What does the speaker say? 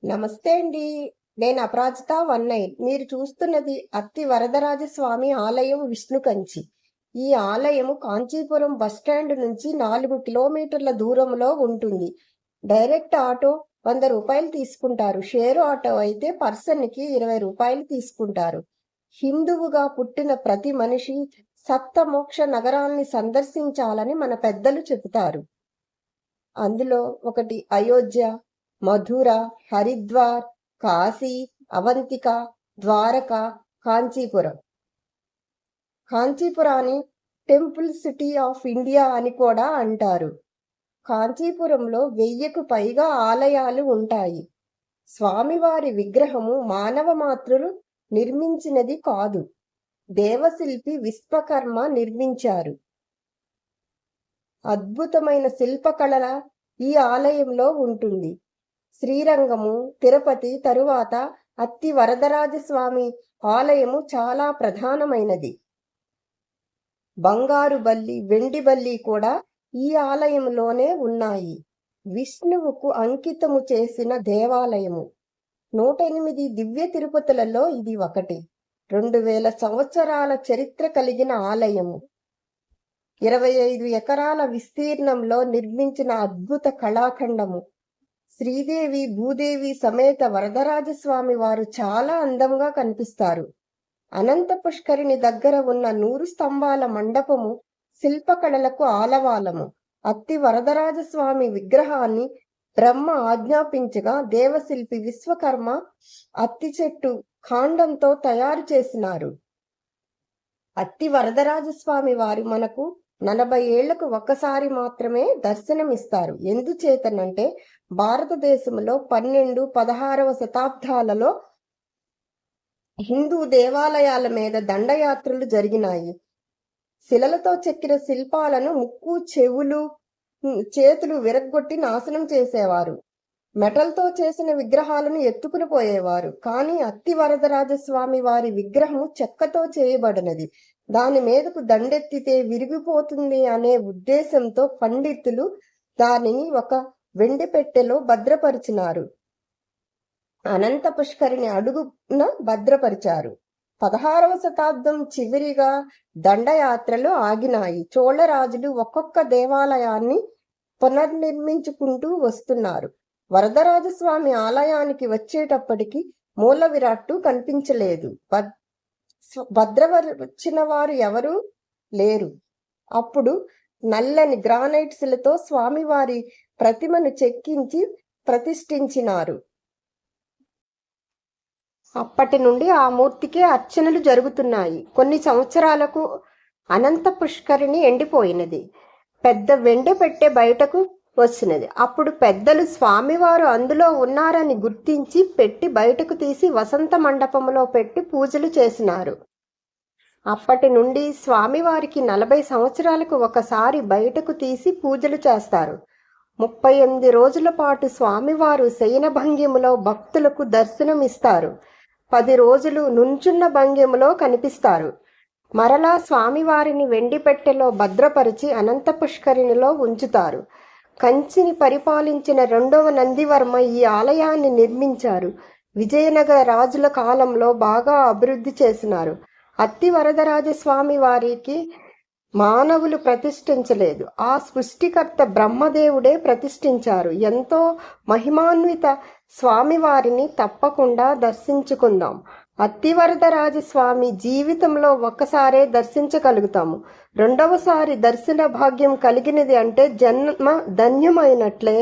నమస్తే అండి. నేను అపరాజిత 19. మీరు చూస్తున్నది అత్తి వరదరాజస్వామి ఆలయం విష్ణుకంచి. ఈ ఆలయము కాంచీపురం బస్టాండ్ నుంచి 4 కిలోమీటర్ల దూరంలో ఉంటుంది. డైరెక్ట్ ఆటో 100 రూపాయలు తీసుకుంటారు. షేరు ఆటో అయితే పర్సన్కి 20 రూపాయలు తీసుకుంటారు. హిందువుగా పుట్టిన ప్రతి మనిషి సప్తమోక్ష నగరాల్ని సందర్శించాలని మన పెద్దలు చెబుతారు. అందులో ఒకటి అయోధ్య, మధుర, హరిద్వార్, కాశీ, అవంతిక, ద్వారక, కాంచీపురం. కాంచీపురాన్ని టెంపుల్ సిటీ ఆఫ్ ఇండియా అని కూడా అంటారు. కాంచీపురంలో 1000కు పైగా ఆలయాలు ఉంటాయి. స్వామివారి విగ్రహము మానవ మాతృలు నిర్మించినది కాదు, దేవశిల్పి విశ్వకర్మ నిర్మించారు. అద్భుతమైన శిల్పకళ ఈ ఆలయంలో ఉంటుంది. శ్రీరంగము, తిరుపతి తరువాత అత్తి వరదరాజస్వామి ఆలయము చాలా ప్రధానమైనది. బంగారు బల్లి, వెండి బల్లి కూడా ఈ ఆలయంలోనే ఉన్నాయి. విష్ణువుకు అంకితము చేసిన దేవాలయము. 108 దివ్య తిరుపతులలో ఇది ఒకటి. 2000 సంవత్సరాల చరిత్ర కలిగిన ఆలయము. 25 ఎకరాల విస్తీర్ణంలో నిర్మించిన అద్భుత కళాఖండము. శ్రీదేవి భూదేవి సమేత వరదరాజస్వామి వారు చాలా అందంగా కనిపిస్తారు. అనంత పుష్కరిణి దగ్గర ఉన్న 100 స్తంభాల మండపము శిల్పకళలకు ఆలవాలము. అత్తి వరదరాజస్వామి విగ్రహాన్ని బ్రహ్మ ఆజ్ఞాపించగా దేవశిల్పి విశ్వకర్మ అత్తి చెట్టు కాండంతో తయారు చేసినారు. అత్తి వరదరాజస్వామి వారు మనకు 40 ఏళ్లకు ఒక్కసారి మాత్రమే దర్శనమిస్తారు. ఎందుచేతనంటే భారతదేశంలో 12, 16వ శతాబ్దాలలో హిందూ దేవాలయాల మీద దండయాత్రలు జరిగినాయి. శిలలతో చెక్కిన శిల్పాలను ముక్కు, చెవులు, చేతులు విరగ్గొట్టి నాశనం చేసేవారు. మెటల్తో చేసిన విగ్రహాలను ఎత్తుకుని పోయేవారు. కానీ అత్తి వరదరాజస్వామి వారి విగ్రహము చెక్కతో చేయబడినది. దాని మీదకు దండెత్తితే విరిగిపోతుంది అనే ఉద్దేశంతో పండితులు దానిని ఒక వెండి పెట్టెలో భద్రపరిచినారు. అనంత పుష్కరిణి అడుగున భద్రపరిచారు. 16వ శతాబ్దం చివరిగా దండయాత్రలు ఆగినాయి. చోళరాజులు ఒక్కొక్క దేవాలయాన్ని పునర్నిర్మించుకుంటూ వస్తున్నారు. వరదరాజస్వామి ఆలయానికి వచ్చేటప్పటికి మూల విరాట్టు కనిపించలేదు. భద్రపరిచిన వారు ఎవరూ లేరు. అప్పుడు నల్లని గ్రానైట్ శిలతో స్వామివారి ప్రతిమను చెక్కించి ప్రతిష్ఠించినారు. అప్పటి నుండి ఆ మూర్తికే అర్చనలు జరుగుతున్నాయి. కొన్ని సంవత్సరాలకు అనంత పుష్కరిణి ఎండిపోయినది. పెద్ద వెండి పెట్టె బయటకు వచ్చినది. అప్పుడు పెద్దలు స్వామివారు అందులో ఉన్నారని గుర్తించి పెట్టి బయటకు తీసి వసంత మండపంలో పెట్టి పూజలు చేసినారు. అప్పటి నుండి స్వామివారికి 40 సంవత్సరాలకు ఒకసారి బయటకు తీసి పూజలు చేస్తారు. 38 రోజుల పాటు స్వామివారు శయన భంగిమలో భక్తులకు దర్శనమిస్తారు. 10 రోజులు నుంచున్న భంగిమలో కనిపిస్తారు. మరలా స్వామివారిని వెండి పెట్టెలో భద్రపరిచి అనంత పుష్కరిణిలో ఉంచుతారు. కంచిని పరిపాలించిన 2వ నందివర్మ ఈ ఆలయాన్ని నిర్మించారు. విజయనగర రాజుల కాలంలో బాగా అభివృద్ధి చేసినారు. అత్తి వరదరాజస్వామి వారికి మానవులు ప్రతిష్ఠించలేదు. ఆ సృష్టికర్త బ్రహ్మదేవుడే ప్రతిష్ఠించారు. ఎంతో మహిమాన్విత స్వామివారిని తప్పకుండా దర్శించుకుందాం. అత్తి వరదరాజస్వామి జీవితంలో ఒక్కసారే దర్శించగలుగుతాము. రెండవసారి దర్శన భాగ్యం కలిగినది అంటే జన్మ ధన్యమైనట్లే.